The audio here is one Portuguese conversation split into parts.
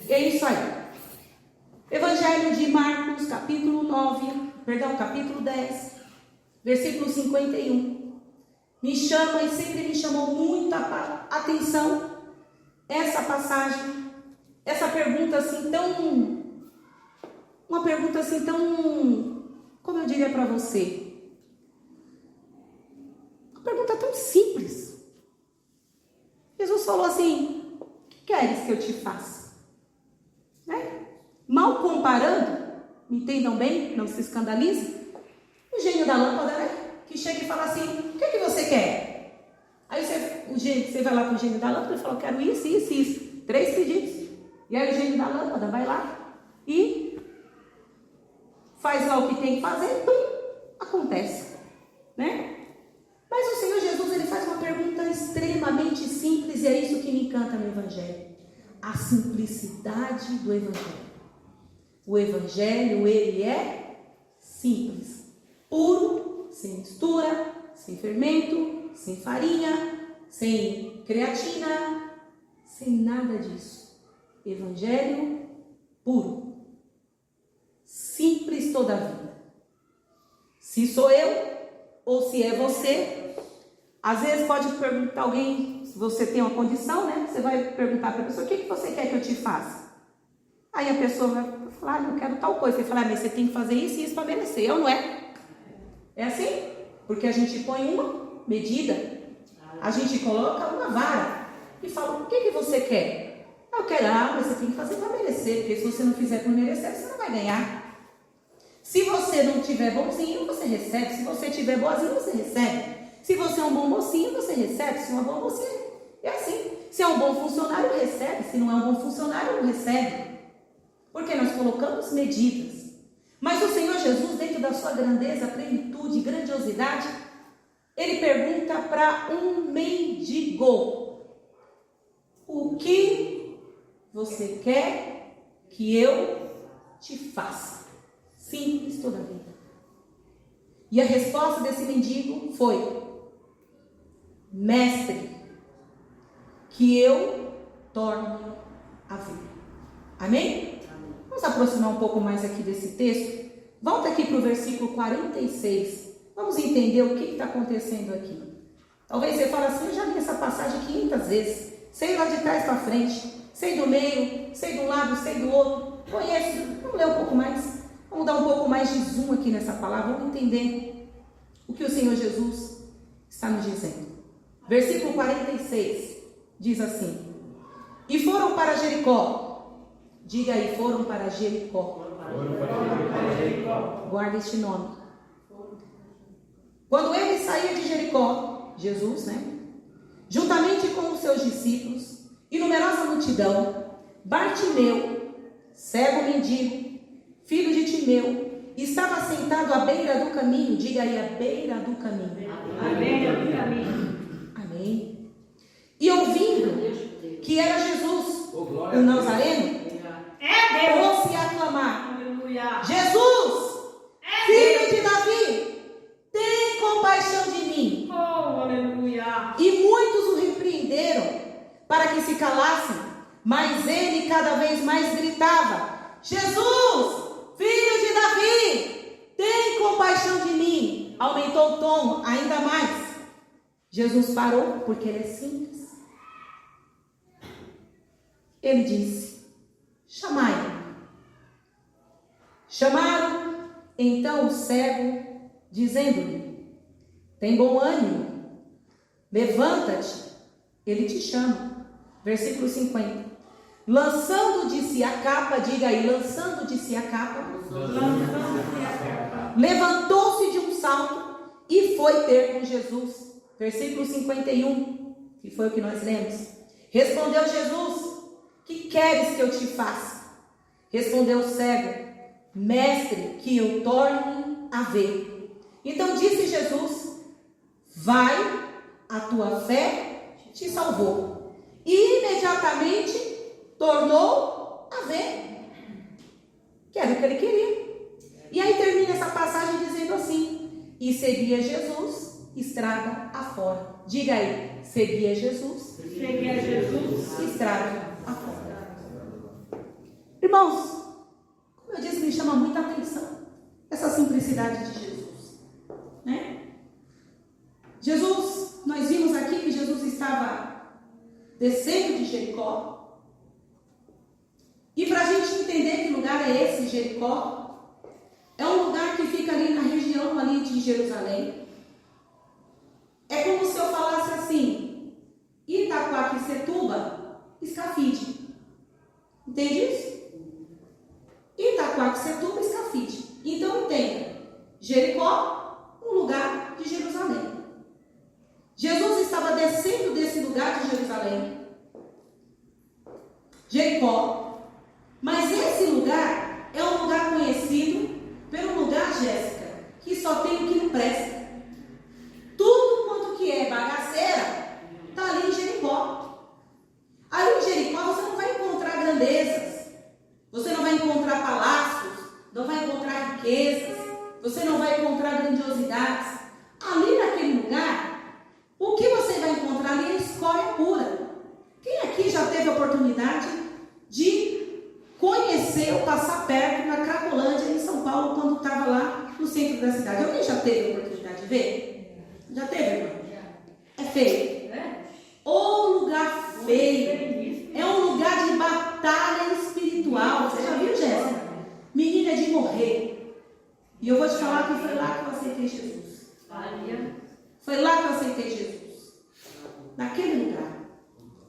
É isso aí. Evangelho de Marcos, capítulo 10, versículo 51. Me chama e sempre me chamou muita atenção essa passagem, essa pergunta assim uma pergunta assim tão, como eu diria para você, uma pergunta tão simples. Jesus falou assim: o que queres que eu te faça? Né? Mal comparando, me entendam bem, não se escandalizem, o gênio da lâmpada, né? Que chega e fala assim: o que você quer? Aí você vai lá para o gênio da lâmpada e fala: eu quero isso, isso, isso. 3 pedidos. E aí o gênio da lâmpada vai lá e faz lá o que tem que fazer, acontece, né? Mas o Senhor Jesus, ele faz uma pergunta extremamente simples, e é isso que me encanta no Evangelho: a simplicidade do Evangelho. O Evangelho, ele é simples, puro, sem mistura, sem fermento, sem farinha, sem creatina, sem nada disso. Evangelho puro, simples toda a vida. Se sou eu ou se é você, às vezes pode perguntar alguém, se você tem uma condição, né? Você vai perguntar para a pessoa: o que você quer que eu te faça? Aí a pessoa vai falar: eu quero tal coisa. Você fala: mas você tem que fazer isso e isso para merecer, ou não é? É assim? Porque a gente põe uma medida, a gente coloca uma vara e fala: o que você quer? Eu quero, mas você tem que fazer para merecer, porque se você não fizer para merecer, você não vai ganhar. Se você não tiver bonzinho, você recebe. Se você tiver boazinho, você recebe. Se você é um bom mocinho, você recebe. Se não é um bom mocinho, é assim. Se é um bom funcionário, recebe. Se não é um bom funcionário, não recebe. Porque nós colocamos medidas. Mas o Senhor Jesus, dentro da sua grandeza, plenitude, grandiosidade, ele pergunta para um mendigo: o que você quer que eu te faça? Simples toda a vida. E a resposta desse mendigo foi: mestre, que eu torne a ver. Amém? Vamos aproximar um pouco mais aqui desse texto. Volta aqui para o versículo 46. Vamos entender o que está acontecendo aqui. Talvez você fale assim: eu já li essa passagem 500 vezes. Sei lá de trás para frente. Sei do meio, sei de um lado, sei do outro. Conheço. Vamos ler um pouco mais. Vamos dar um pouco mais de zoom aqui nessa palavra. Vamos entender o que o Senhor Jesus está nos dizendo. Versículo 46 diz assim: e foram para Jericó. Diga aí: foram para Jericó. Guarda este nome. Quando ele saía de Jericó, Jesus, né? Juntamente com os seus discípulos e numerosa multidão, Bartimeu, cego mendigo, filho de Timeu, estava sentado à beira do caminho. Diga aí: à beira do caminho. À beira do caminho. Amém. E ouvindo que era Jesus, o Nazareno, pôs-se a clamar: Jesus, filho de Davi, tem compaixão de mim. E muitos o repreenderam para que se calassem, mas ele cada vez mais gritava: Jesus, filho de Davi, tem compaixão de mim. Aumentou o tom ainda mais. Jesus parou, porque ele é simples. Ele disse: chamai-o. Chamaram então o cego, dizendo-lhe: tem bom ânimo, levanta-te, ele te chama. Versículo 50. Lançando de si a capa, diga aí: lançando de si a capa, levantou-se de um salto e foi ter com Jesus. Versículo 51, que foi o que nós lemos. Respondeu Jesus: que queres que eu te faça? Respondeu o cego: mestre, que eu torne a ver. Então disse Jesus: vai, a tua fé te salvou. E imediatamente tornou a ver. Que era o que ele queria. E aí termina essa passagem dizendo assim: e seguia Jesus estrada afora. Diga aí: seguia Jesus, seguia Jesus, estrada afora. Irmãos, como eu disse, me chama muita atenção essa simplicidade de Jesus, né? Jesus, nós vimos aqui que Jesus estava descendo de Jericó. E para a gente entender que lugar é esse, Jericó, é um lugar que fica ali na região ali de Jerusalém. É como se eu falasse assim, Itaquaquecetuba, Escafide. Entende isso? Itaquaquecetuba, Escafide. Então entenda, Jericó, um lugar de Jerusalém. Jesus estava descendo desse lugar de Jerusalém, Jericó, mas esse lugar é um lugar conhecido pelo lugar, Jéssica, que só tem o que não presta. Tudo quanto que é bagaceira está ali em Jericó. Ali em Jericó você não vai encontrar grandezas, você não vai encontrar palácios, não vai encontrar riquezas, você não vai encontrar grandiosidades. Ali naquele lugar, o que você vai encontrar ali é escória pura. Quem aqui já teve a oportunidade de conhecer ou passar perto na Cracolândia, em São Paulo, quando estava lá no centro da cidade? Alguém já teve a oportunidade de ver? Já teve, irmão? É feio. Ô lugar feio. É um lugar de batalha espiritual. Você já viu, Jéssica? Menina é de morrer. E eu vou te falar que foi lá que eu aceitei Jesus. Foi lá que eu aceitei Jesus. Naquele lugar.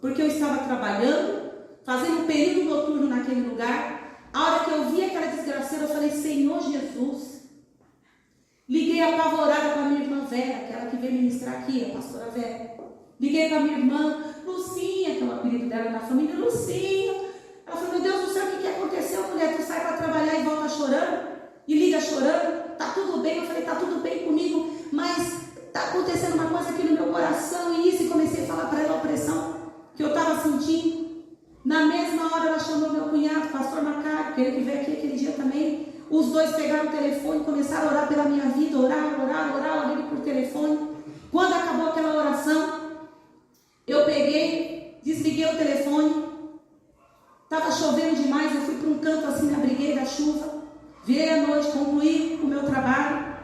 Porque eu estava trabalhando, fazendo um período noturno naquele lugar. A hora que eu vi aquela desgraceira, eu falei, Senhor Jesus. Liguei apavorada para a minha irmã Vera, aquela que veio ministrar aqui, a pastora Vera. Liguei para a minha irmã Lucinha, que é o apelido dela na família, Lucinha. Ela falou, meu Deus do céu, o que aconteceu, mulher? Tu sai para trabalhar e volta chorando? E liga chorando? Tá tudo bem? Eu falei, tá tudo bem comigo, mas tá acontecendo uma coisa aqui no meu coração. E isso, e comecei a falar para ela a opressão que eu estava sentindo. Na mesma hora ela chamou meu cunhado, pastor Macário, aquele que veio aqui aquele dia também. Os dois pegaram o telefone, começaram a orar pela minha vida, orar ele por telefone. Quando acabou aquela oração, eu peguei, desliguei o telefone. Estava chovendo demais, eu fui para um canto assim, me abriguei da chuva. Virei à noite, concluí o meu trabalho.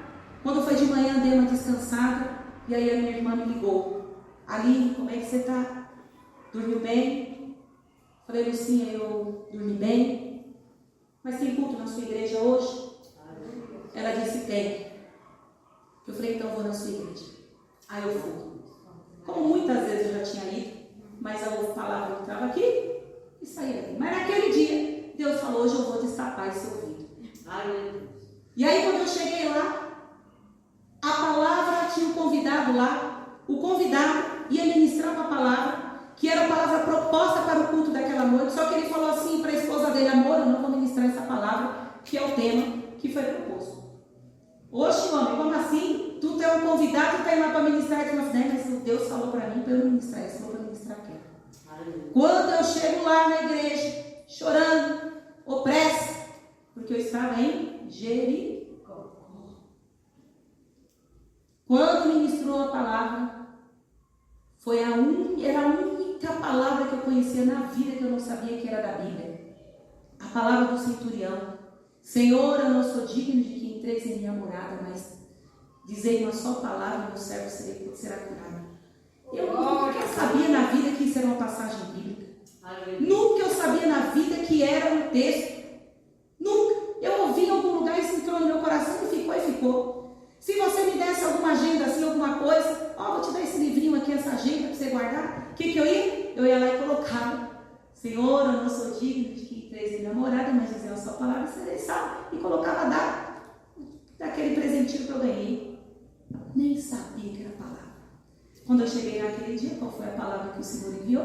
Quando foi de manhã, dei uma descansada. E aí a minha irmã me ligou. Aline, como é que você está? Dormiu bem? Falei, Lucinha, eu dormi bem. Mas tem culto na sua igreja hoje? Ela disse, tem. Eu falei, então eu vou na sua igreja. Aí eu fui. Como muitas vezes eu já tinha ido, mas a palavra entrava aqui e saía aqui. Mas naquele dia, Deus falou, hoje eu vou destapar esse ouvido. E aí quando eu cheguei lá, a palavra tinha um convidado lá. O convidado ia ministrar uma palavra, que era a palavra proposta para o culto daquela noite. Só que ele falou assim para a esposa dele, amor, eu não vou ministrar essa palavra, que é o tema que foi proposto. Oxe, homem, como assim? Tu é um convidado, tu tá indo lá para ministrar. Eu falei, mas Deus falou para mim para eu ministrar isso, vou ministrar aquilo. Quando eu chego lá na igreja, chorando, opressa, porque eu estava em Jericó. Quando ministrou a palavra, era a única palavra que eu conhecia na vida que eu não sabia que era da Bíblia. A palavra do centurião. Senhor, eu não sou digno de que entreis em minha morada, mas dizei uma só palavra e meu servo será curado. Eu nunca sabia na vida que isso era uma passagem bíblica. Nunca eu sabia na vida que era um texto. Nunca. Eu ouvi em algum lugar, isso entrou no meu coração e ficou. Se você me desse alguma agenda assim, alguma coisa, vou te dar esse livrinho aqui, essa agenda para você guardar. O que eu ia? Eu ia lá e colocava. Senhor, eu não sou digno de que entreis em minha morada, mas dizer a sua palavra serei salvo. E colocava a data daquele presentinho que eu ganhei. Nem sabia que era a palavra. Quando eu cheguei naquele dia, qual foi a palavra que o Senhor enviou?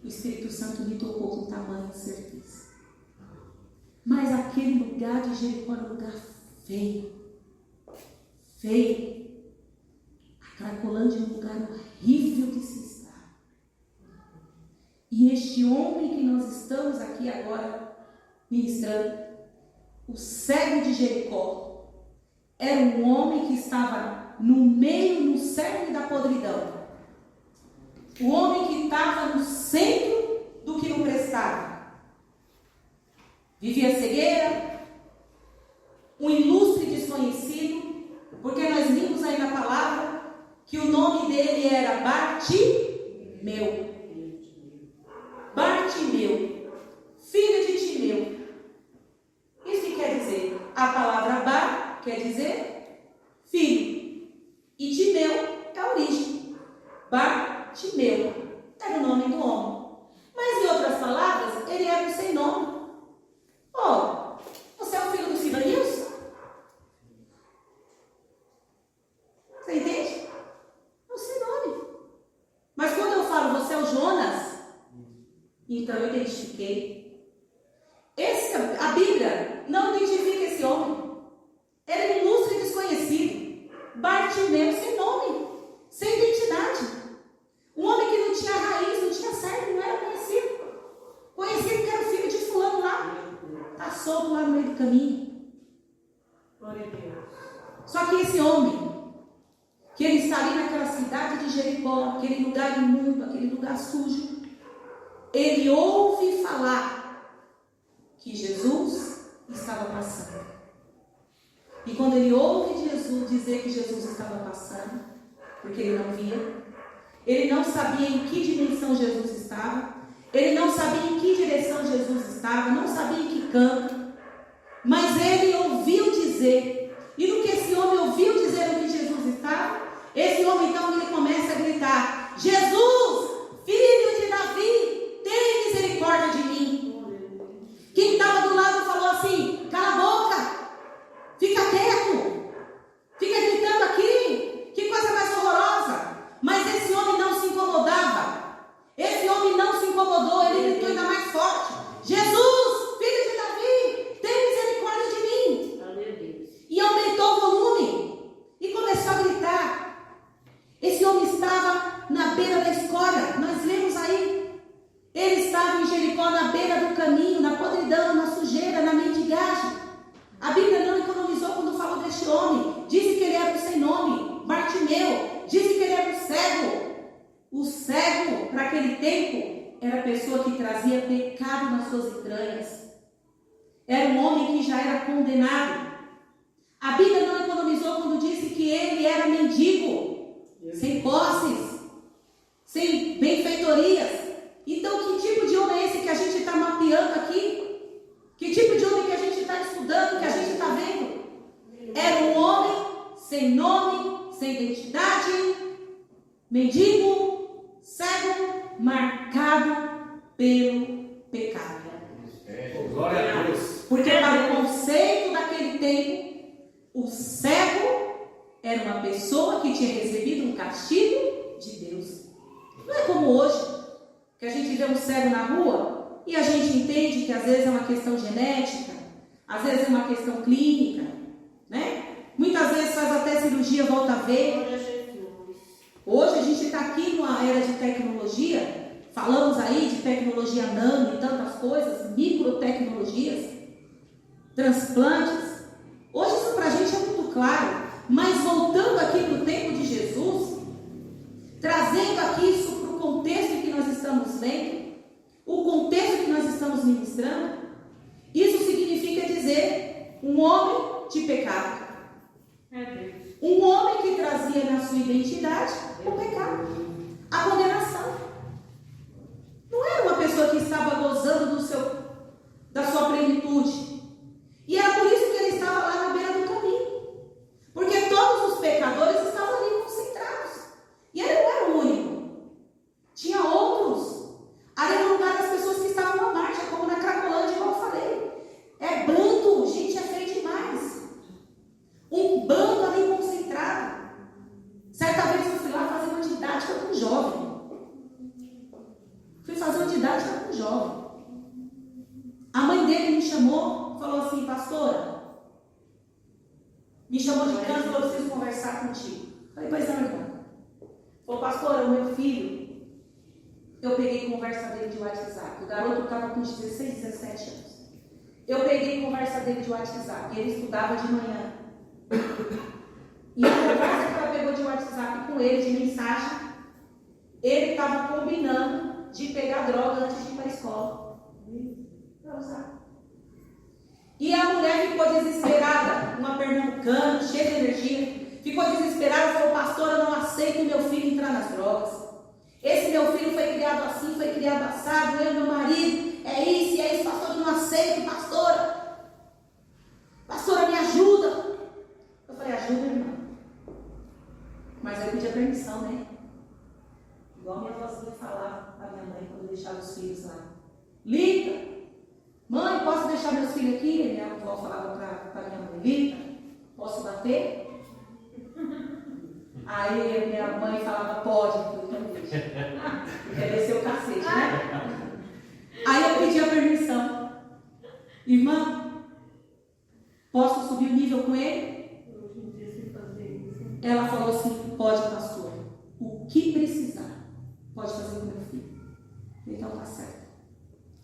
O Espírito Santo me tocou com tamanha certeza. Mas aquele lugar de Jericó era um lugar feio. Feio. A Cracolândia é um lugar horrível de se estar. E este homem que nós estamos aqui agora ministrando, o cego de Jericó, era um homem que estava no cerne da podridão. O homem que estava no centro do que não prestava. ele era Bartimeu. Bartimeu, filho de Timeu. Isso que quer dizer? A palavra Bar quer dizer filho. E Timeu é a origem. Bartimeu era o nome do homem. Mas em outras palavras, ele era um sem nome. Oh, você é o filho do Silvanilson? Você entende? É um sem nome. Mas quando eu falo você é o Jonas, então eu identifiquei. A Bíblia não identifica esse homem. Ele é um ilustre desconhecido. Bartimeu sem nome, sem identidade. Um homem que não tinha raiz, não tinha cerne, não era conhecido. Conhecido que era o filho de fulano lá. Está solto lá no meio do caminho. Glória a Deus. Só que esse homem, que ele está ali naquela cidade de Jericó, aquele lugar imundo, aquele lugar sujo, ele ouve falar que Jesus estava passando. E quando ele ouve Jesus dizer que Jesus estava passando, porque ele não via, ele não sabia em que dimensão Jesus estava, ele não sabia em que direção Jesus estava, não sabia em que canto, mas ele ouviu dizer, e no que esse homem ouviu dizer onde Jesus estava, esse homem então ele começa a gritar: Jesus, filho de Davi, tem misericórdia de mim. Quem estava do lado falou assim: cala a boca, fica quieto, fica gritando aqui, que coisa mais horrorosa. Mas esse homem não se incomodava, esse homem não se incomodou, ele gritou ainda mais forte: Jesus, filho de Davi, tem misericórdia de mim. E aumentou o volume e começou a gritar. Esse homem estava na beira da escória, nós lemos aí. Ele estava em Jericó, na beira do caminho, na podridão, na sujeira, na mendigagem. A Bíblia não economizou quando falou deste homem. Disse que ele era um sem nome, Bartimeu. Disse que ele era um cego. O cego, para aquele tempo, era a pessoa que trazia pecado nas suas entranhas. Era um homem que já era condenado. A Bíblia não economizou quando disse que ele era mendigo, sem posses, sem benfeitorias. Então, que tipo de homem é esse que a gente está mapeando aqui? Que tipo de homem que a gente está estudando, que a gente está vendo? Era um homem sem nome, sem identidade, mendigo, cego, marcado pelo pecado. Glória a Deus. Porque para o conceito daquele tempo, o cego era uma pessoa que tinha recebido um castigo de Deus. Não é como hoje, que a gente vê um cego na rua e a gente entende que às vezes é uma questão genética, às vezes é uma questão clínica, né? Muitas vezes faz até cirurgia, volta a ver. Hoje a gente está aqui numa era de tecnologia, falamos aí de tecnologia nano e tantas coisas, microtecnologias, transplantes. Hoje isso para a gente é muito claro, mas voltando aqui para o tempo de Jesus, trazendo aqui isso para o contexto em que nós estamos lendo, o contexto que nós estamos ministrando, isso significa dizer um homem de pecado. Um homem que trazia na sua identidade o pecado, a condenação. Não era uma pessoa que estava gozando da sua plenitude. E era por isso que ele estava lá na beira do caminho. Porque todos os pecadores estavam ali concentrados. E ele não era o único. Tinha outros. Ali no lugar das pessoas que estavam à marcha, como na Cracolândia, como eu falei. É bando, gente, é feio demais. Um bando ali concentrado. Certa vez eu fui lá fazer uma didática com um jovem. Fui fazer uma didática com um jovem. A mãe dele me chamou, falou assim: pastora, me chamou de canto e falou: eu preciso conversar contigo. Falei: pois não, irmão. Falou: pastora, o meu filho, eu peguei conversa dele de WhatsApp. O garoto estava com 16, 17 anos. Eu peguei conversa dele de WhatsApp. Ele estudava de manhã. E a conversa que ela pegou de WhatsApp com ele, de mensagem, ele estava combinando de pegar droga antes de ir para a escola. Para usar. E a mulher ficou desesperada, uma pernambucana, cheia de energia. ficou desesperado, falou: pastor, eu não aceito meu filho entrar nas drogas. Esse meu filho foi criado assim, foi criado assado, eu e meu marido, é isso, pastor, eu não aceito, pastora. Pastora, me ajuda. Eu falei: ajuda, irmão. Mas eu pedi a permissão, né? Igual minha vozinha falava para minha mãe quando eu deixava os filhos lá: Lita, mãe, posso deixar meus filhos aqui? E minha avó falava para minha mãe: Lita, posso bater? Aí minha mãe falava: pode, então deixa. Quer descer o cacete, né? Aí eu pedi a permissão: irmã, posso subir o nível com ele? Ela falou assim: pode, pastor. O que precisar, pode fazer com meu filho. Então tá certo.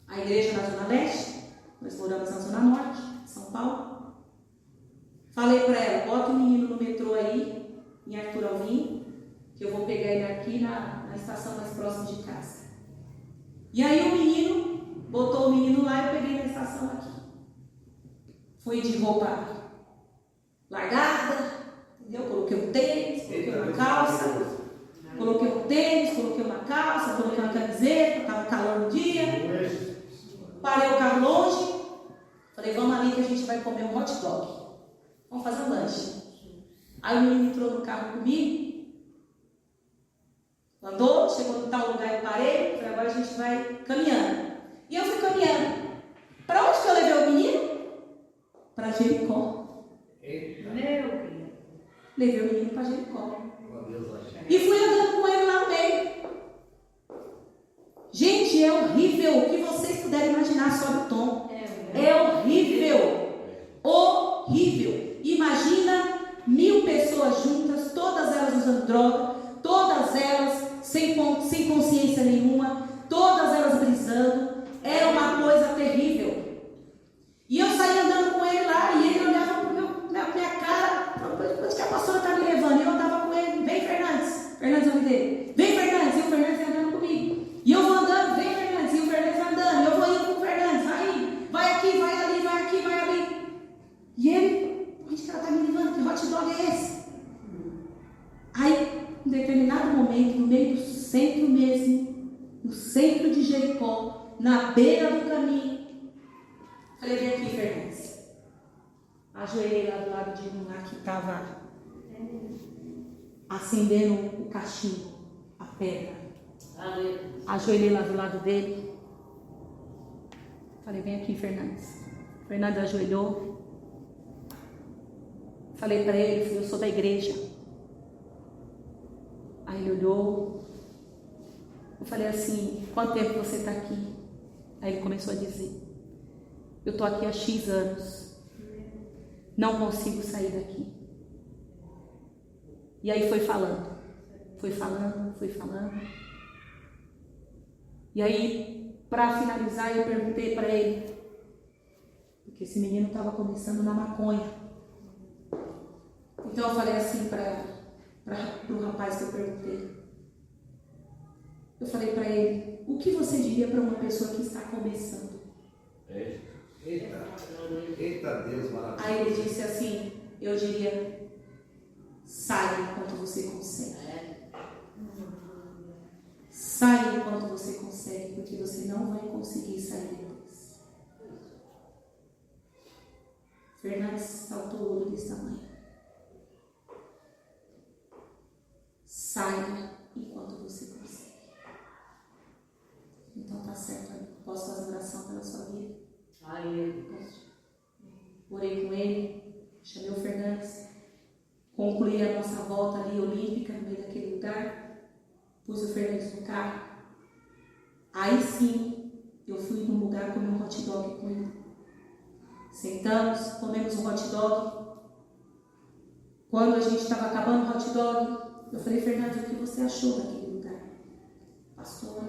A igreja na Zona Leste, nós moramos na Zona Norte, São Paulo. Falei para ela: bota o menino no metrô aí, em Arthur Alvim, que eu vou pegar ele aqui na estação mais próxima de casa. E aí o menino, botou o menino lá e eu peguei na estação aqui. Fui de roupa largada, entendeu? Coloquei um tênis, coloquei uma calça, coloquei um tênis, coloquei uma calça, coloquei uma camiseta, estava calor no dia. Parei o carro longe, falei: vamos ali que a gente vai comer um hot dog. Vamos fazer um lanche. Aí o menino entrou no carro comigo, andou, chegou em tal lugar e parei, falei: agora a gente vai caminhando. E eu fui caminhando. Para onde que eu levei o menino? Para Jericó. Levei o menino para Jericó. E fui andando com ele lá no meio. Gente, é horrível. O que vocês puderem imaginar, sobe o tom. É horrível. Horrível. Imagina 1000 pessoas juntas, todas elas usando droga, todas elas sem consciência nenhuma, todas elas brisando. Era uma coisa terrível. E eu saí andando com ele lá, e ele olhava na minha cara: onde que a pastora está me levando? E eu andava com ele: vem, Fernandes. Fernandes é o nome dele. Vem, Fernandes. E o Fernandes andando comigo. E eu vou andando: vem, Fernandes. E o Fernandes vai andando. Eu vou indo com o Fernandes. Vai aqui, vai ali, vai aqui, vai ali. E ele: onde que ela está me levando? Que hot dog é esse? Aí, em determinado momento, no meio do centro mesmo, no centro de Jericó, na beira do caminho, falei: vem aqui, Fernandes. Ajoelhei lá do lado de um lá que estava acendendo o cachimbo, a pedra. Ajoelhei lá do lado dele. Falei: vem aqui, Fernandes. Fernandes ajoelhou. Falei para ele: filho, eu sou da igreja. Aí ele olhou. Eu falei assim: quanto tempo você está aqui? Aí ele começou a dizer: eu estou aqui há X anos. Não consigo sair daqui. E aí foi falando. E aí, para finalizar, eu perguntei para ele, porque esse menino estava começando na maconha. Então eu falei assim para o rapaz que eu perguntei. Eu falei para ele: o que você diria para uma pessoa que está começando? Eita Deus, maravilha. Aí ele disse assim: eu diria: saia enquanto você consegue. Saia enquanto você consegue, porque você não vai conseguir sair depois. Fernandes saltou o olho desse tamanho. Saia enquanto você consegue. Então tá certo, amigo. Posso fazer oração pela sua vida? Orei com ele, chamei o Fernandes, concluí a nossa volta ali olímpica no meio daquele lugar, pus o Fernandes no carro. Aí sim, eu fui num lugar comer um hot dog com ele. Sentamos, comemos um hot dog. Quando a gente estava acabando o hot dog, eu falei: Fernandes, o que você achou daquele lugar? Pastor,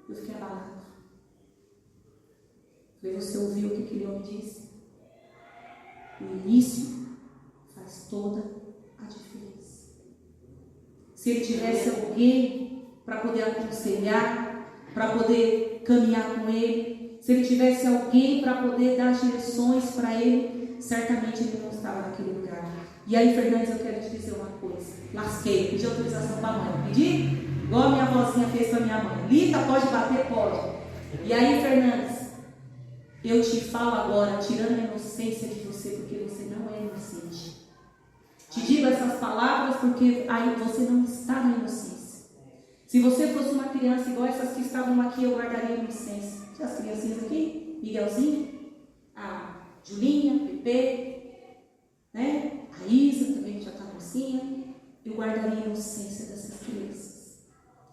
eu fiquei abalado. Falei: você ouviu o que aquele homem disse? O início faz toda a diferença. Se ele tivesse alguém para poder aconselhar, para poder caminhar com ele, se ele tivesse alguém para poder dar direções para ele, certamente ele não estava naquele lugar. E aí, Fernandes, eu quero te dizer uma coisa. Lasquei, pedi autorização para a mãe. Pedi, igual a minha avózinha fez para minha mãe. Lita, pode bater? Pode. E aí, Fernandes, eu te falo agora, tirando a inocência de você, porque você não é inocente. Te digo essas palavras porque aí você não está na inocência. Se você fosse uma criança igual essas que estavam aqui, eu guardaria a inocência. As criancinhas aqui, Miguelzinho, a Julinha, Pepe, né? A Isa também, que já está mocinha. Eu guardaria a inocência dessas crianças,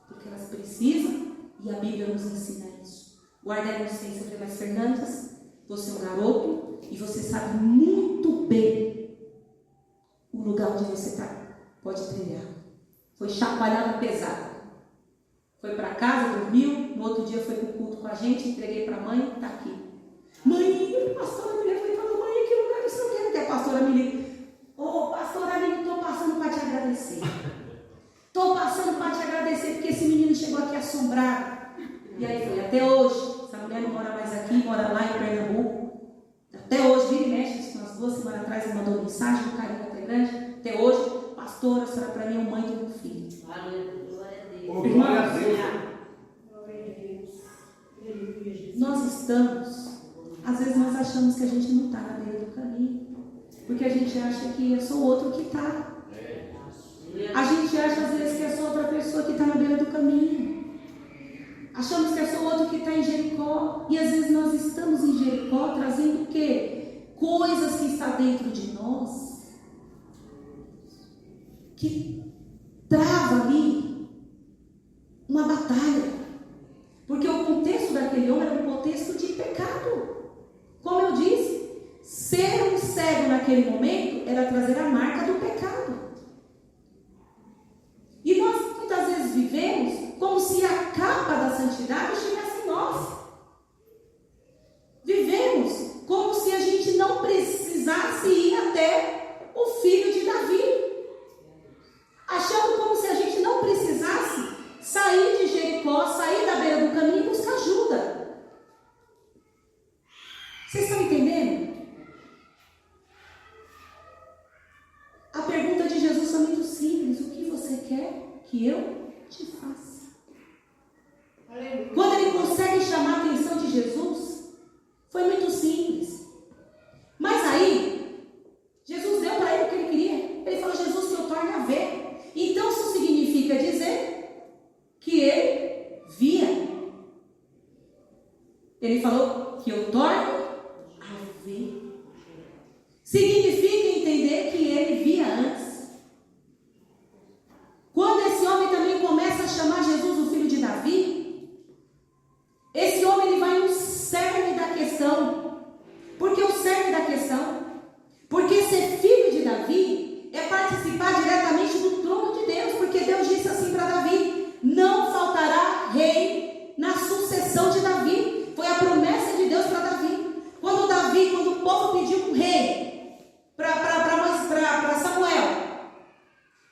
porque elas precisam, e a Bíblia nos ensina isso. Guarda a inocência. Eu falei, mas Fernandes, você é um garoto e você sabe muito bem o lugar onde você está. Pode trilhar. Foi chacoalhada pesada. Foi para casa, dormiu. No outro dia foi para o culto com a gente. Entreguei para a mãe. Está aqui. Mãe, a pastora me levou e falou: mãe, que lugar que você não quer? Que a pastora me liga. Ô, pastora, eu estou passando para te agradecer. Estou passando para te agradecer porque esse menino chegou aqui assombrado. E aí foi até hoje. Essa mulher não mora mais aqui, mora lá em Pernambuco. Até hoje, vira e mexe, umas 2 semanas atrás, ele mandou mensagem, um carinho até grande. Até hoje, pastora, a senhora para mim é mãe do meu filho. Glória a Deus. Nós estamos, às vezes nós achamos que a gente não está na beira do caminho, porque a gente acha que é só o outro que está. A gente acha às vezes que é só outra pessoa que está na beira do caminho. Achamos que é só o outro que está em Jericó. E às vezes nós estamos em Jericó trazendo o quê? Coisas que está dentro de nós, que trava ali uma batalha. Porque o contexto daquele homem era um contexto de pecado. Como eu disse, ser um cego naquele momento era trazer a marca do pecado. E nós muitas vezes vivemos como se a capa da santidade estivesse em nós. Vivemos como se a gente não precisasse ir até o filho de Davi. Achando como se a gente não precisasse sair de Jericó, sair da beira do caminho e buscar ajuda. Vocês estão entendendo? A pergunta de Jesus foi muito simples: o que você quer que eu te faça? Quando ele consegue chamar a atenção de Jesus, foi muito simples. Mas aí, Jesus deu para ele o que ele queria. Ele falou: Jesus, que eu torne a ver. Então isso significa dizer que ele via. Ele falou que eu torne a ver. Significa entender que ele via antes. Quando esse homem também começa a chamar Jesus o filho de Davi, esse homem ele vai no cerne da questão. Por que o cerne da questão? Porque ser filho de Davi é participar diretamente do trono de Deus. Porque Deus disse assim para Davi: não faltará rei na sucessão de Davi. Foi a promessa de Deus para Davi. Quando o povo pediu um rei para Samuel,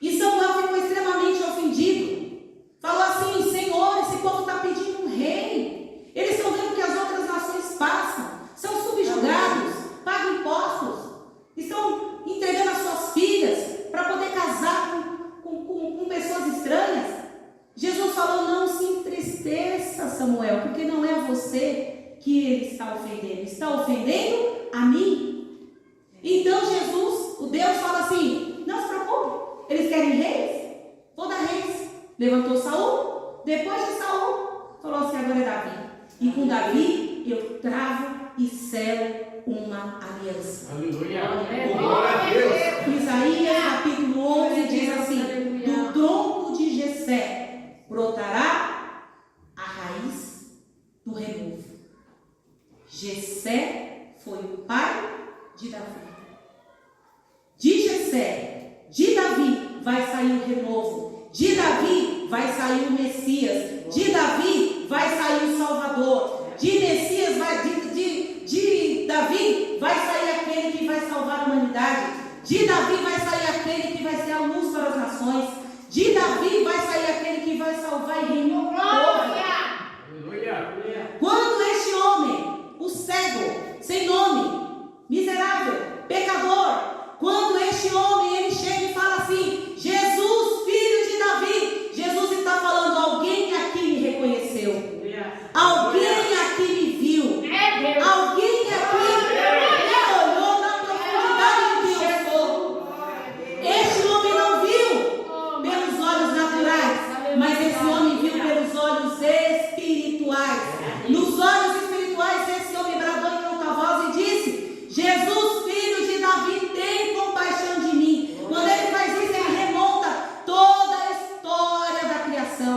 e Samuel ficou extremamente ofendido, falou assim: Senhor, esse povo está pedindo um rei. Eles estão vendo que as outras nações passam, são subjugados, pagam impostos, estão entregando as suas filhas para poder casar com pessoas estranhas. Jesus falou: não se entristeça, Samuel, porque não é a você que ele está ofendendo, está ofendendo a mim. Então Jesus, o Deus, fala assim: não se preocupe, eles querem reis? Vou dar reis. Levantou Saul, depois de Saul, falou assim: agora é Davi. E com Davi eu travo e selo uma aliança. Aleluia. Glória a Deus. Isaías capítulo 11 diz assim: do tronco de Jessé brotará a raiz do renovo. Jessé foi o pai de Davi. De Jessé, de Davi, vai sair o renovo. De Davi vai sair o Messias. De Davi vai sair o Salvador. De Messias de Davi vai sair aquele que vai salvar a humanidade. De Davi vai sair aquele que vai ser a luz para as nações. De Davi vai sair aquele que vai salvar e reinar. Quando este homem, o cego, sem nome, miserável, pecador, quando este homem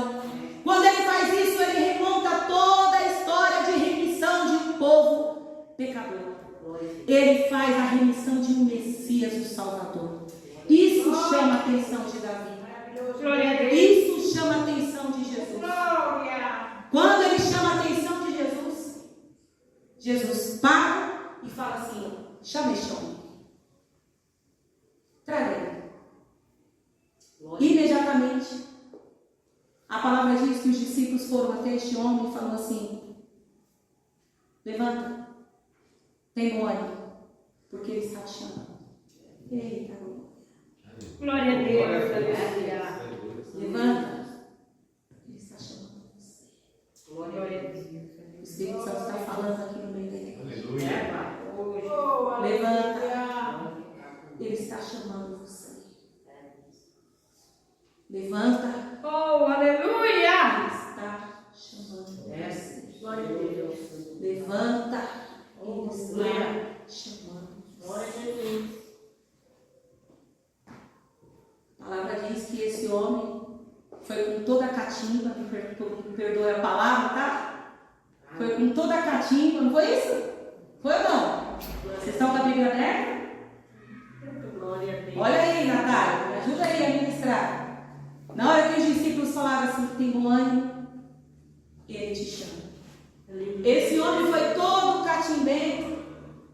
coração. Quando ele faz isso, ele remonta toda a história de remissão de um povo pecador. Ele faz a remissão de um Messias, o Salvador. Isso chama a atenção de Davi. Isso chama a atenção de Jesus. Quando ele chama a atenção de Jesus, Jesus para e fala assim: chama este homem. Traga ele. Imediatamente, a palavra diz que os discípulos foram até este homem e falaram assim: levanta, tem ânimo, porque ele está te chamando. Eita, Glória a Deus. levanta, ele está chamando você. Glória a Deus. O Espírito Santo está falando aqui no meio da igreja. Aleluia. Levanta, ele está chamando você. Levanta, Oh, aleluia. ele está chamando você. Glória a Deus. Levanta, ele está chamando Glória você. a Deus. A palavra diz que esse homem foi com toda a catimba, me perdoe a palavra, tá? Foi com toda a catimba, não foi isso? Foi ou não? Vocês estão com a Bíblia aberta? Glória a Deus. Olha aí, Natália, me ajuda aí a ministrar. Na hora que os discípulos falaram assim: tem bom ânimo, ele te chama. Esse homem foi todo catimbento.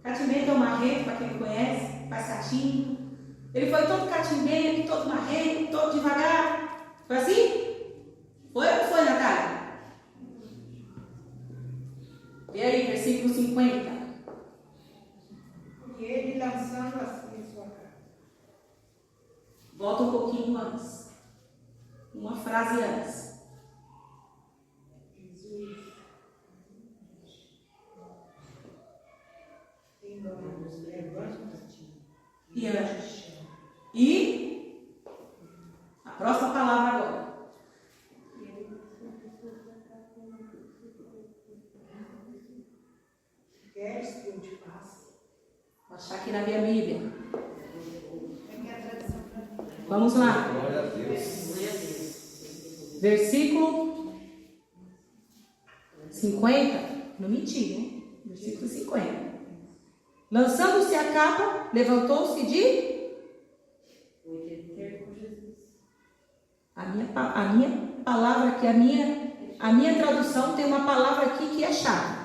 Catimento é um marrento, para quem não conhece, faz catimbo. Ele foi todo catimbento, todo marrento, todo devagar. Foi assim? Foi ou não foi, Natália? Vê aí, versículo 50. E ele lançando assim em sua cara. Volta um pouquinho antes. Uma frase antes. Jesus. E antes. E a próxima palavra agora. Queres que eu te faça? Vou achar aqui na minha Bíblia. É minha tradição para mim. Vamos lá. Glória a Deus. Versículo 50. Não menti, né? Versículo 50. Lançando-se a capa, levantou-se de... A minha palavra aqui, a minha tradução tem uma palavra aqui que é chave.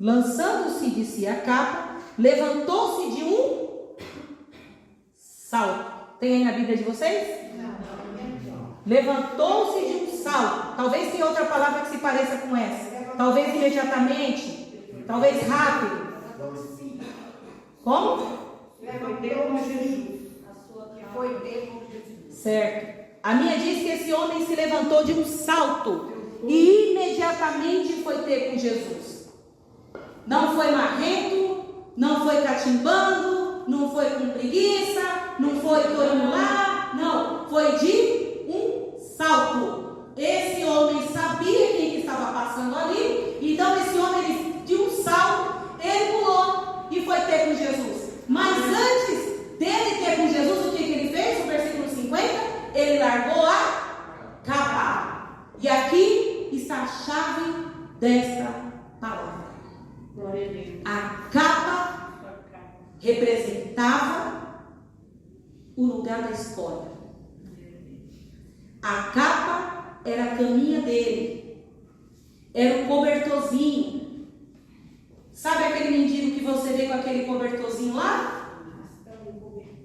Lançando-se de si a capa, levantou-se de um salto. Tem aí na Bíblia de vocês? Não. Levantou-se de um salto. Talvez tenha outra palavra que se pareça com essa. Talvez imediatamente. Talvez rápido. Como? Levantou com Jesus. Que foi Deus com Jesus. Certo. A minha diz que esse homem se levantou de um salto e imediatamente foi ter com Jesus. Não foi marrento, não foi catimbando, não foi com preguiça, não foi torno lá, não. Foi de um salto. Esse homem sabia quem que estava passando ali, então esse homem, de um salto, ele pulou e foi ter com Jesus. Mas antes dele ter com Jesus, o que ele fez? No versículo 50, ele largou a capa. E aqui está a chave desta palavra. Glória a Deus. A capa representava o lugar da escolha. A capa era a caminha dele. Era o cobertorzinho. Sabe aquele mendigo que você vê com aquele cobertorzinho lá?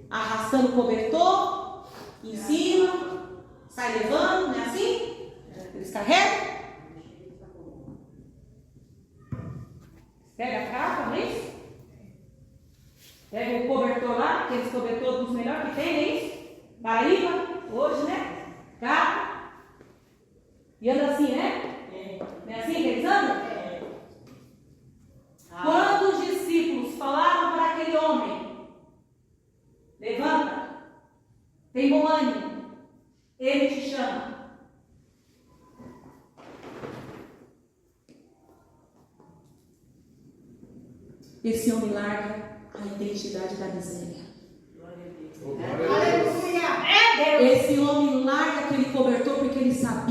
Arrastando o cobertor em cima, sai levando, não é assim? Eles carregam. Pega a capa, não é isso? Pega o cobertor lá, aqueles cobertores dos melhores que tem, não é isso? Paraíba, hoje, né? Capa. E anda assim, né? Não é assim que eles andam? Quando os discípulos falaram para aquele homem: levanta, tem bom ânimo, ele te chama. Esse homem larga a identidade da miséria. Aleluia. Esse homem larga aquele cobertor porque ele sabia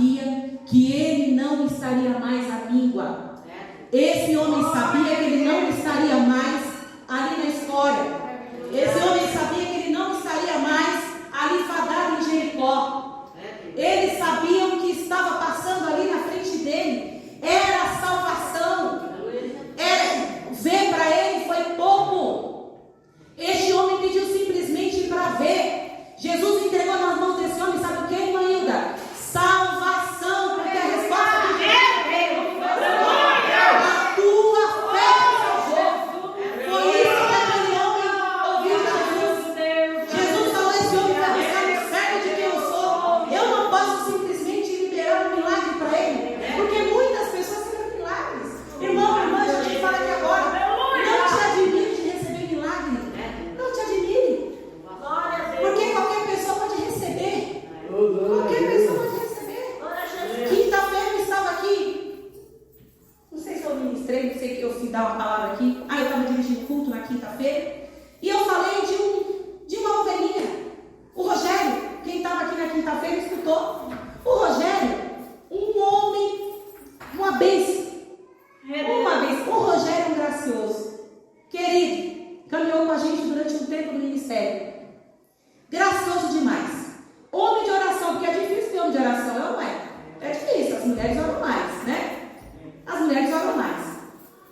estaria mais à míngua. Esse homem sabia que ele não estaria mais ali na história. Esse homem sabia que ele não estaria mais ali fadado em Jericó. Eles sabiam que estava passando ali na frente dele era a salvação. Ver para ele foi pouco. Este homem pediu simplesmente para ver. Jesus entregou nas mãos desse homem, sabe o que, irmã Hilda? Salvação, porque a resposta de Deus veio. A tua fé te salvou. Foi isso que aquele homem ouviu de Jesus. Jesus falou: esse homem vai buscar no cego de quem eu sou. Eu não posso simplesmente liberar um milagre para ele, porque muitas pessoas querem milagres. Irmão, irmã, deixa eu te falar aqui agora. Não te admire de receber milagre. Não te admire. Porque qualquer pessoa pode receber. Qualquer pessoa pode receber. Quinta-feira eu estava aqui. Não sei se eu ministrei, não sei que eu fui dar uma palavra aqui. Eu estava dirigindo culto na quinta-feira. E eu falei de uma ovelhinha. O Rogério, quem estava aqui na quinta-feira, escutou. O Rogério, um homem, uma bênção. Uma vez, o Rogério é um gracioso, querido, caminhou com a gente durante um tempo no ministério, gracioso demais, homem de oração, porque é difícil ter homem de oração, não é? É difícil, as mulheres oram mais, né? As mulheres oram mais,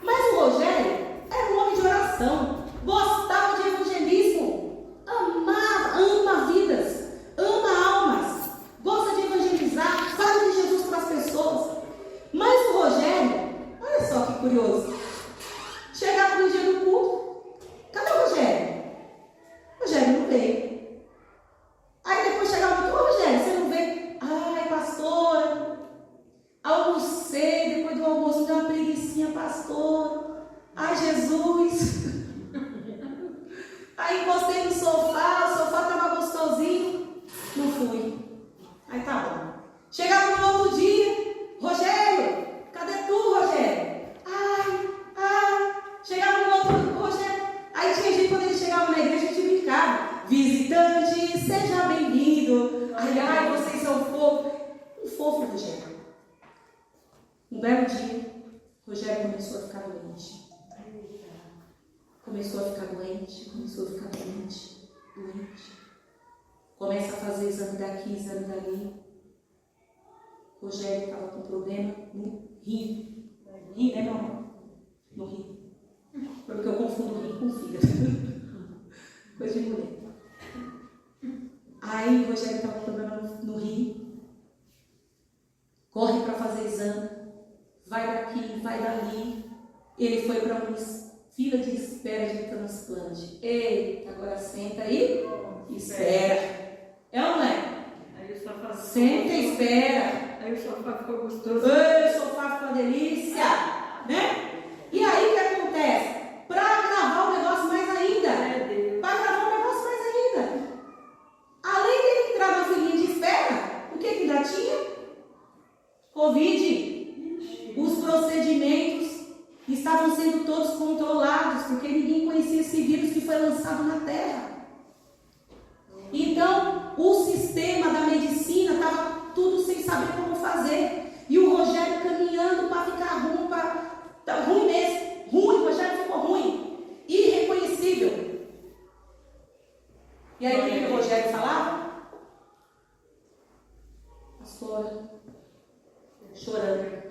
mas o Rogério era um homem de oração, gostava de evangelismo, ama vidas, ama almas, gosta de evangelizar, fala de Jesus para as pessoas, mas o Rogério, olha só que curioso. Chegava no dia do culto. Cadê o Rogério? O Rogério não veio. Aí depois chegava no culto. Ô Rogério, você não veio? Ai, pastora, almocei. Depois do almoço deu uma preguicinha, pastor. Ai, Jesus. Aí encostei no sofá. O sofá estava gostosinho. Não fui. Aí tá bom. Chegava no outro dia. Rogério, cadê tu, Rogério? Chegava no outro, Rogério. Aí tinha gente, quando ele chegava na igreja, a gente brincava. Visitante, seja bem-vindo. Ai, vocês são fofos. Um fofo, Rogério. Um belo dia, Rogério começou a ficar doente. Começou a ficar doente. Começa a fazer exame daqui, exame dali. Rogério estava com problema no rim. Rim, né, meu amor? No rim. Porque eu confundo rim com fígado. Coisa de mulher. Aí o Rogério estava com problema no rim. Corre para fazer exame. Vai daqui, vai dali. Ele foi para uma fila de espera de transplante. Eita, agora senta aí. Espera. É ou não é? Senta e espera. Aí o sofá ficou gostoso. O sofá ficou uma delícia, né? E aí o que acontece? Para gravar o negócio mais ainda. Para gravar o negócio mais ainda. Além de ele entrar na filinha de espera, o que ainda tinha? Covid. Os procedimentos estavam sendo todos controlados, porque ninguém conhecia esse vírus que foi lançado na Terra. Então, o sistema da medicina estava tudo sem saber como fazer. E o Rogério caminhando para ficar ruim, ruim mesmo. Ruim, o Rogério ficou ruim. Irreconhecível. E aí o que o Rogério falava? Pastora, chorando.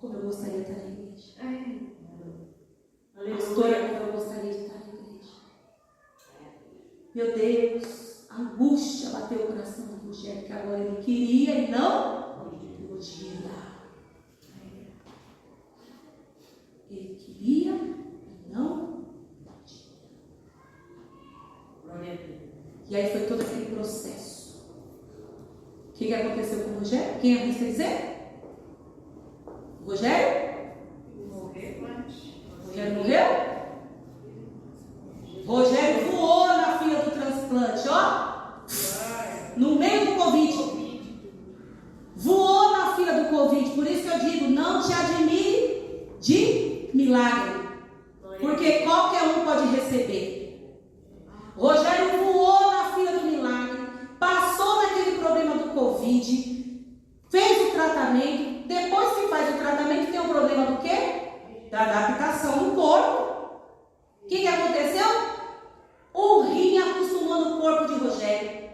Como eu gostaria de estar na igreja. Pastora, como eu gostaria de estar na igreja. Meu Deus, a angústia bateu o coração do Rogério, que agora ele queria e não podia. Ele queria e não podia. E aí foi todo aquele processo. O que aconteceu com o Rogério? Quem arrisca dizer? O Rogério? Rogério morreu? Rogério voou na fila do transplante, ó. No meio do Covid. Voou na fila do Covid. Por isso que eu digo, não te admire de milagre. Porque qualquer um pode receber. Rogério voou na fila do milagre. Passou naquele problema do Covid. Fez o tratamento. Depois que faz o tratamento, tem um problema do quê? Da adaptação do corpo. O que aconteceu? O rim acostumou no corpo de Rogério.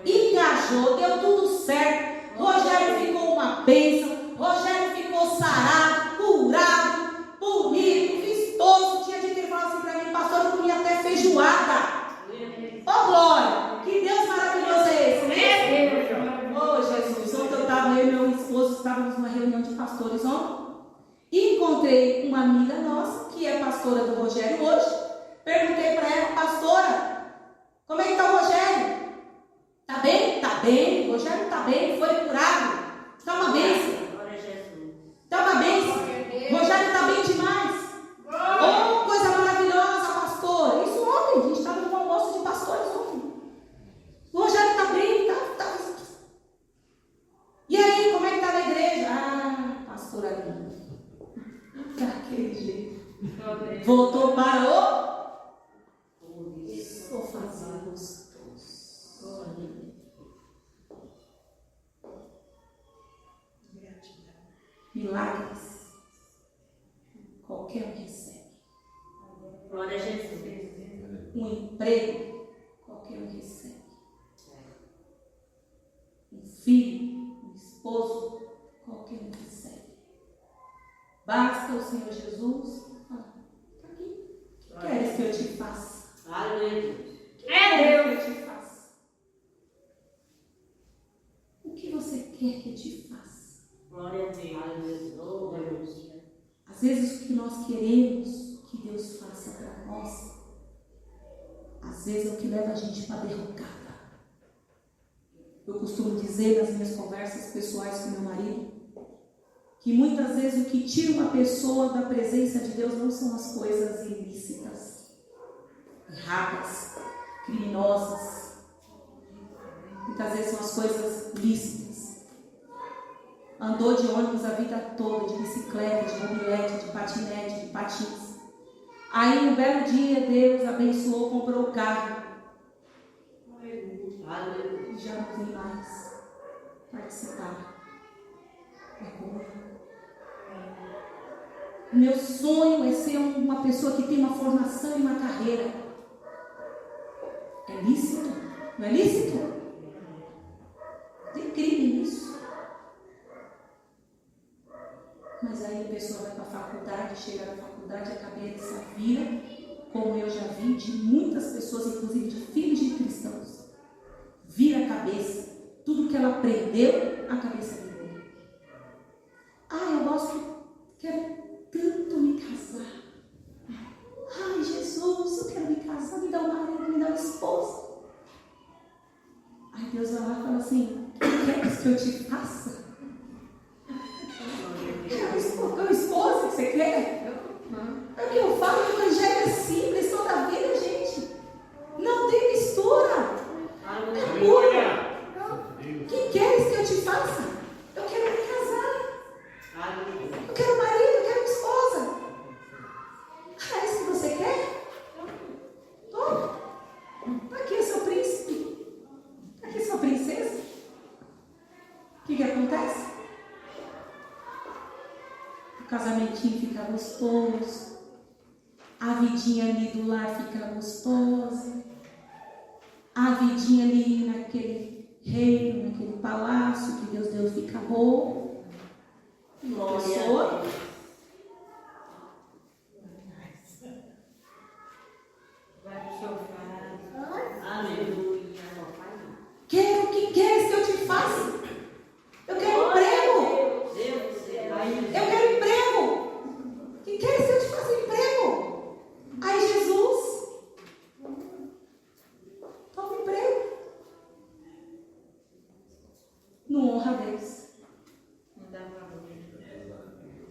Engajou, deu tudo certo. Rogério ficou uma bênção. Rogério ficou sarado, curado, bonito, vistoso. Tinha dia que ele falava assim para mim, pastor, eu comia até feijoada. Ô glória, que Deus maravilhoso é esse, né? Ô Jesus, ontem eu estava, eu e meu esposo estávamos numa reunião de pastores ontem. E encontrei uma amiga nossa, que é pastora do Rogério hoje. Perguntei para ela, pastora, como é que está o Rogério? Tá bem? Tá bem. O Rogério está bem, foi curado. Está uma bênção. Está uma bênção. O Rogério está bem demais. Oh, coisa maravilhosa, pastora. Isso ontem, a gente estava no almoço de pastores ontem. O Rogério está bem, tá. E aí, como é que está na igreja? Ah, pastora linda. Daquele jeito. Voltou para o sofazinho gostoso. Milagres. Qualquer um recebe. Glória a Jesus. Um emprego. Qualquer um recebe. Um filho. Um esposo. Qualquer um recebe. Basta o Senhor Jesus falar, está aqui. O que queres que eu te faça? Aleluia. É Deus que eu te faça. O que você quer que eu te faça? Glória a Deus. Aleluia. Oh, Deus. Às vezes o que nós queremos que Deus faça para nós, às vezes é o que leva a gente para a derrocada. Eu costumo dizer nas minhas conversas pessoais com meu marido, que muitas vezes o que tira uma pessoa da presença de Deus não são as coisas ilícitas, erradas, criminosas. Muitas vezes são as coisas lícitas. Andou de ônibus a vida toda, de bicicleta, de mobilete, de patinete, de patins. Aí um belo dia Deus abençoou, comprou o carro. E já não vem mais participar. Meu sonho é ser uma pessoa que tem uma formação e uma carreira. É lícito? Não é lícito? Tem crime nisso. Mas aí a pessoa vai para a faculdade, chega na faculdade, a cabeça vira, como eu já vi de muitas pessoas, inclusive de filhos de cristãos. Vira a cabeça. Tudo que ela aprendeu, a cabeça virou. Quero tanto me casar. Ai, Jesus, eu quero me casar, me dá um marido, me dá uma esposa. Aí Deus vai lá e fala assim, o que queres que eu te faça? É uma esposa que você quer? É o que eu falo, o evangelho é simples toda a vida, gente. Não tem mistura. É puro. O que queres que eu te faça? Eu quero me casar. Eu quero marido, eu quero esposa. Ah, é isso que você quer? Toma. Aqui é seu príncipe. Aqui é sua princesa. O que acontece? O casamentinho fica gostoso. A vidinha ali do lar fica gostosa. A vidinha ali naquele reino, naquele palácio que Deus deu fica boa. Uma pessoa. Vai pro sofá. Aleluia. Quero o que queres que eu te faça? Eu quero emprego. Eu quero emprego. O que queres que eu te faça emprego? Ai, Jesus. Toma emprego. Não honra a Deus.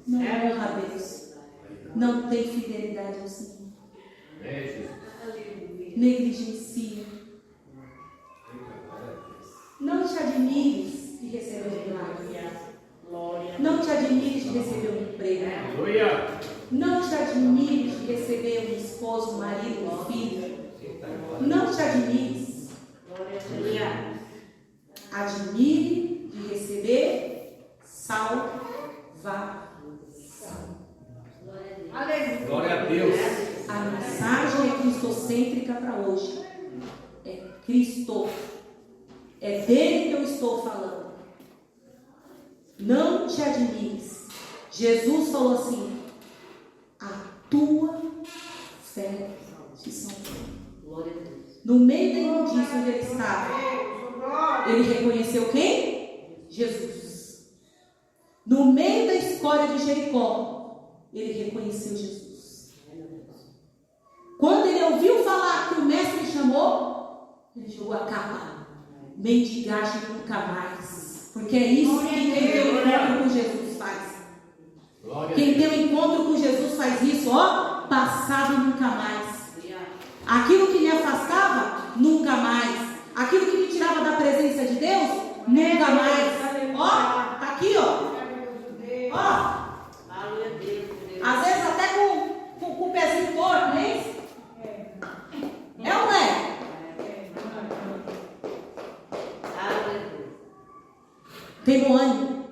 Não honra a Deus. Não tem fidelidade ao Senhor. Negligencia. Não te admires de receber um milagre. Não te admires de receber um emprego. Não te admires de receber um esposo, um marido, um filho. Não te admires. Admire de receber salvação. Aleluia. Glória a Deus. A mensagem é cristocêntrica para hoje. É Cristo. É dele que eu estou falando. Não te admires. Jesus falou assim: a tua fé te salvou. Glória a Deus. No meio da imundícia onde ele estava, ele reconheceu quem? Jesus. No meio da escória de Jericó, ele reconheceu Jesus. Quando ele ouviu falar que o mestre chamou, ele jogou a capa. Mendigagem nunca mais. Porque é isso que quem tem um encontro com Jesus faz. Quem tem um encontro com Jesus faz isso, ó, passado e nunca mais. Aquilo que me afastava, nunca mais. Aquilo que me tirava da presença de Deus, nunca mais. Ó, tá aqui, ó. Ó, Aleluia a Deus. às vezes até com o pezinho torto, né? É ou não é? Aleluia a Deus. Tem bom ânimo.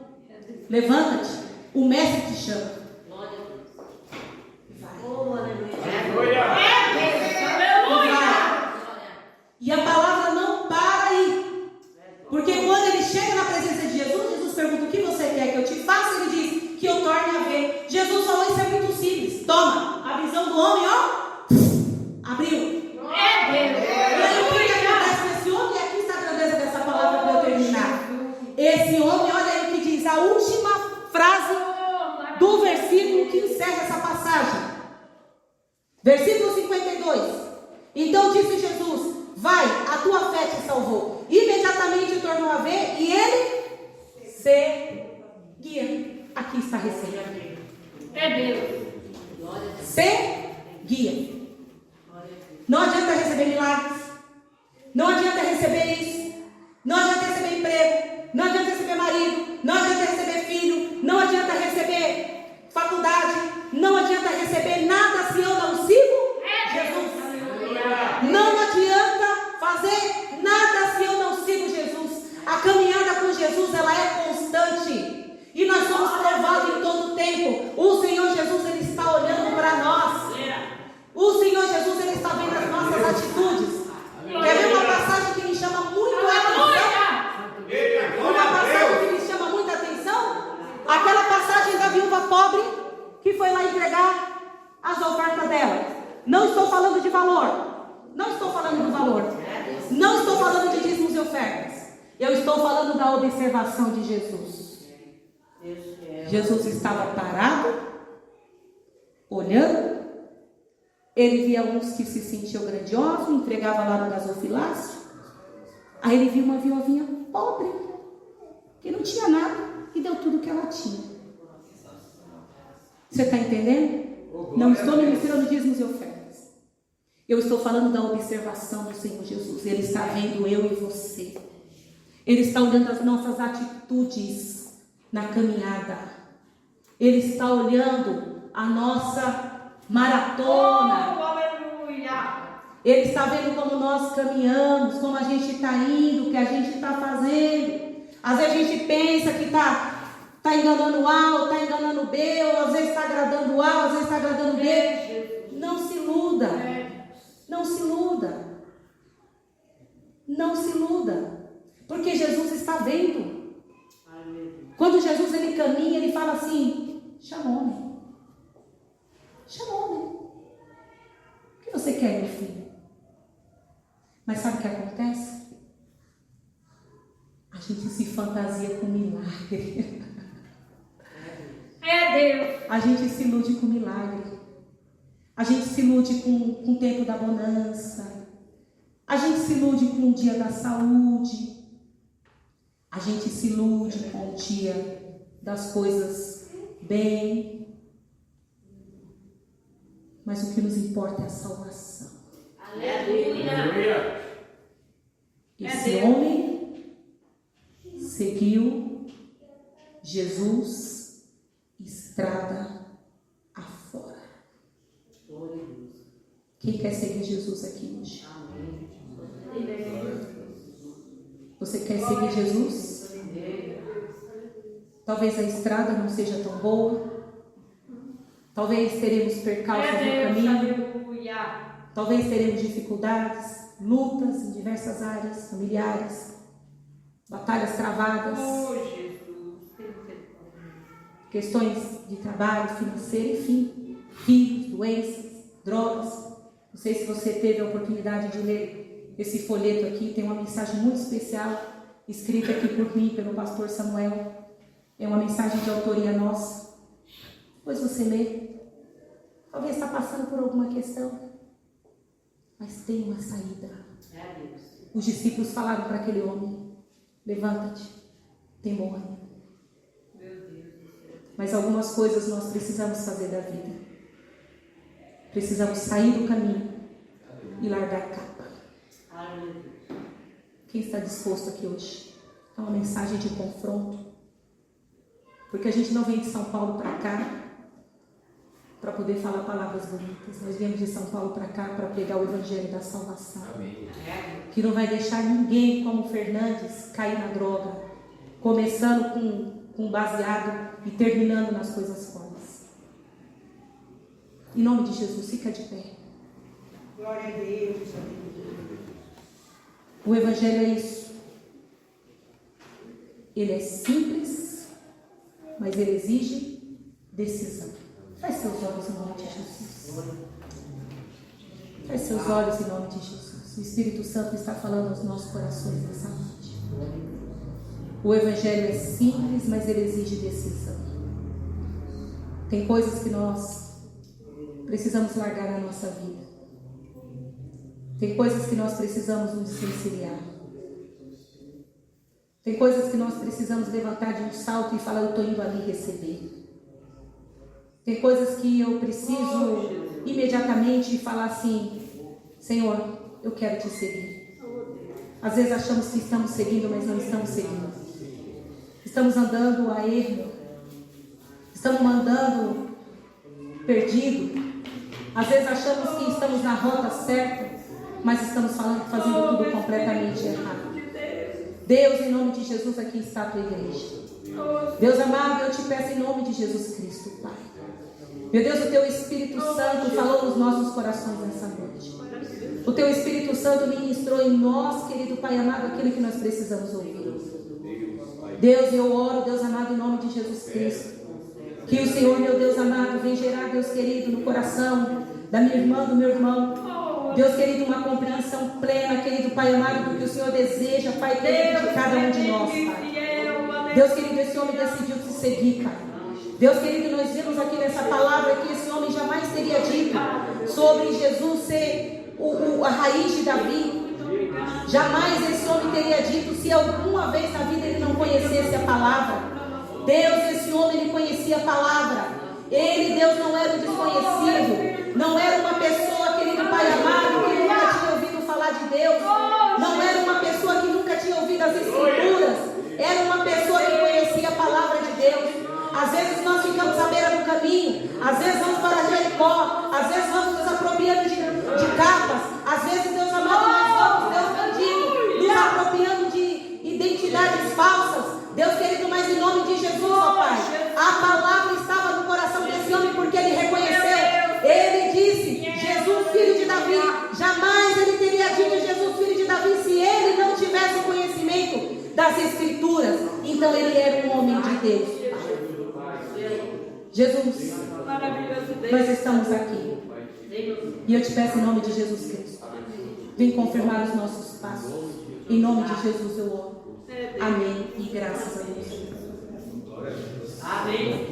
Levanta-te. O mestre te chama. Glória a Deus. Vai. Oh, aleluia. Aleluia. E a palavra não para aí. Porque quando ele chega na presença de Jesus, Jesus pergunta: o que você quer que eu te faça? Ele diz: que eu torne a ver. Jesus falou: isso é muito simples. Toma, a visão do homem, ó, abriu. E aí o que acontece com esse homem? E aqui está a grandeza dessa palavra para eu terminar. Esse homem, olha aí o que diz a última frase do versículo que encerra essa passagem. Versículo 52. Então disse Jesus: vai, a tua fé te salvou. Imediatamente tornou a ver e ele seguia. Aqui está a receita. Seguia. Não adianta receber milagres. Não adianta receber isso. Não adianta receber emprego. Não adianta receber marido. Não adianta receber filho. Não adianta receber faculdade. Não adianta receber nada se eu não sigo Jesus. Não adianta fazer nada se eu não sigo Jesus. A caminhada com Jesus, ela é constante. E nós somos provados em todo o tempo. O Senhor Jesus, ele está olhando para nós. O Senhor Jesus, ele está vendo as nossas atitudes. Quer ver uma passagem que me chama muito a atenção? Uma passagem que me chama muita atenção? Aquela passagem da viúva pobre que foi lá entregar as ofertas dela. Não estou falando de valor. Não estou falando do valor. Não estou falando de dízimos e ofertas. Eu estou falando da observação de Jesus. Jesus estava parado, olhando. Ele via uns que se sentiam grandiosos, entregava lá no gasofilácio. Aí ele viu uma viuvinha pobre, que não tinha nada, e deu tudo que ela tinha. Você está entendendo? Não estou ministrando dízimos e ofertas. Eu estou falando da observação do Senhor Jesus. Ele está vendo eu e você. Ele está olhando as nossas atitudes na caminhada. Ele está olhando a nossa maratona. Ele está vendo como nós caminhamos, como a gente está indo, o que a gente está fazendo. Às vezes a gente pensa que está enganando A, ou está enganando B, ou às vezes está agradando A, ou às vezes está agradando B. Não se iluda. Não se iluda. Não se iluda. Porque Jesus está vendo. Quando Jesus ele caminha, ele fala assim: chama o homem. Chama o homem. O que você quer, meu filho? Mas sabe o que acontece? A gente se fantasia com milagre. A gente se ilude com milagre. A gente se ilude com o tempo da bonança. A gente se ilude com o dia da saúde. A gente se ilude com o dia das coisas bem. Mas o que nos importa é a salvação. Aleluia. Esse homem seguiu Jesus estrada afora. Quem quer seguir Jesus aqui hoje? Você quer seguir Jesus? Talvez a estrada não seja tão boa. Talvez teremos percalços no caminho. Aleluia. Talvez teremos dificuldades, lutas em diversas áreas, familiares, batalhas travadas, Oh, Jesus. questões de trabalho, financeiro, enfim, filhos, doenças, drogas. Não sei se você teve a oportunidade de ler esse folheto aqui, tem uma mensagem muito especial, escrita aqui por mim, pelo pastor Samuel. É uma mensagem de autoria nossa. Depois você lê. Talvez está passando por alguma questão, mas tem uma saída. É Deus. Os discípulos falaram para aquele homem: levanta-te, tem bom ânimo. Meu Deus do céu. Mas algumas coisas nós precisamos fazer da vida. Precisamos sair do caminho e largar a capa. Aleluia. Quem está disposto aqui hoje? É uma mensagem de confronto. Porque a gente não vem de São Paulo para cá para poder falar palavras bonitas. Nós viemos de São Paulo para cá para pregar o evangelho da salvação. Amém. Que não vai deixar ninguém como Fernandes cair na droga, começando com baseado e terminando nas coisas fora. Em nome de Jesus, fica de pé. Glória a Deus. O evangelho é isso. Ele é simples, mas ele exige decisão. Feche seus olhos em nome de Jesus. Feche seus olhos em nome de Jesus. O Espírito Santo está falando aos nossos corações nessa noite. O evangelho é simples, mas ele exige decisão. Tem coisas que nós precisamos largar na nossa vida. Tem coisas que nós precisamos nos desvencilhar. Tem coisas que nós precisamos levantar de um salto e falar: eu estou indo ali receber. Tem coisas que eu preciso imediatamente falar assim: Senhor, eu quero te seguir. Às vezes achamos que estamos seguindo, mas não estamos seguindo. Estamos andando a ermo. Estamos andando perdido. Às vezes achamos que estamos na rota certa, mas estamos fazendo tudo completamente errado. Deus, em nome de Jesus, aqui está a tua igreja. Deus amado, eu te peço em nome de Jesus Cristo, Pai. Meu Deus, o teu Espírito Santo falou nos nossos corações nessa noite. O teu Espírito Santo ministrou em nós, querido Pai amado, aquilo que nós precisamos ouvir. Deus, eu oro, Deus amado, em nome de Jesus Cristo, que o Senhor, meu Deus amado, vem gerar, Deus querido, no coração da minha irmã, do meu irmão, Deus querido, uma compreensão plena, querido Pai amado, do que o Senhor deseja, Pai querido, de cada um de nós, Pai. Deus querido, esse homem decidiu te seguir, Pai. Deus querido, nós vemos aqui nessa palavra que esse homem jamais teria dito sobre Jesus ser a raiz de Davi. Jamais esse homem teria dito se alguma vez na vida ele não conhecesse a palavra. Deus, esse homem, ele conhecia a palavra. Ele, Deus, não era um desconhecido. Não era uma pessoa, querido Pai amado, que nunca tinha ouvido falar de Deus. Não era uma pessoa que nunca tinha ouvido as Escrituras. Era uma pessoa que conhecia a palavra de Deus. Às vezes nós ficamos à beira do caminho. Às vezes vamos para Jericó. Às vezes vamos nos apropriando de capas. Às vezes, Deus amado, nós vamos, Deus bendito, nos apropriando de identidades falsas. Deus querido, mas em nome de Jesus, ó Pai, a palavra estava no coração desse homem porque ele reconheceu. Ele disse: Jesus, filho de Davi. Jamais ele teria dito Jesus, filho de Davi, se ele não tivesse o conhecimento das Escrituras. Então ele era um homem de Deus. Jesus, nós estamos aqui. E eu te peço em nome de Jesus Cristo, vem confirmar os nossos passos. Em nome de Jesus eu oro. Amém. E graças a Deus. Amém.